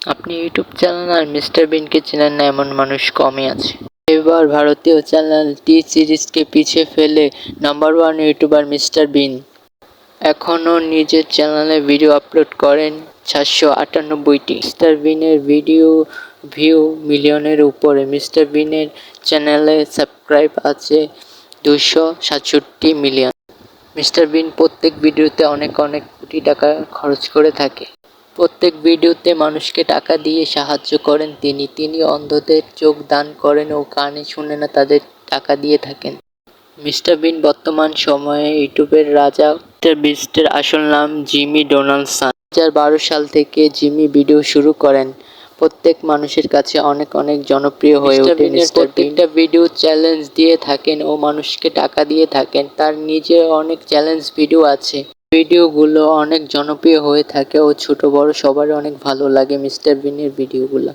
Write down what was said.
আপনি YouTube channel আর mister বিনকে চেনেন না এমন মানুষ কমই আছে। এবার ভারতীয় চ্যানেল টি সিরিজকে পিছিয়ে ফেলে নাম্বার ওয়ান ইউটিউবার মিস্টার বিন এখনও নিজের চ্যানেলে ভিডিও আপলোড করেন 798টি। মিস্টার বিনের ভিডিও ভিউ মিলিয়নের উপরে। মিস্টার বিনের চ্যানেলে সাবস্ক্রাইব আছে 267 মিলিয়ন। মিস্টার বিন প্রত্যেক ভিডিওতে অনেক কোটি টাকা খরচ করে থাকে। প্রত্যেক ভিডিওতে মানুষকে টাকা দিয়ে সাহায্য করেন তিনি অন্ধদের চোখ দান করেন ও কানে শুনে না তাদের টাকা দিয়ে থাকেন। মিস্টার বিন বর্তমান সময়ে ইউটিউবের রাজা। মিস্টার বিস্টের আসল নাম জিমি ডোনাল্ডসন। 2012 সাল থেকে জিমি ভিডিও শুরু করেন। প্রত্যেক মানুষের কাছে অনেক জনপ্রিয় হয়ে ওঠে। প্রত্যেকটা ভিডিও চ্যালেঞ্জ দিয়ে থাকেন ও মানুষকে টাকা দিয়ে থাকেন। তার নিজের অনেক চ্যালেঞ্জ ভিডিও আছে। ভিডিওগুলো অনেক জনপ্রিয় হয়ে থাকে ও ছোট বড় সবারই অনেক ভালো লাগে মিস্টার বিনের ভিডিওগুলো।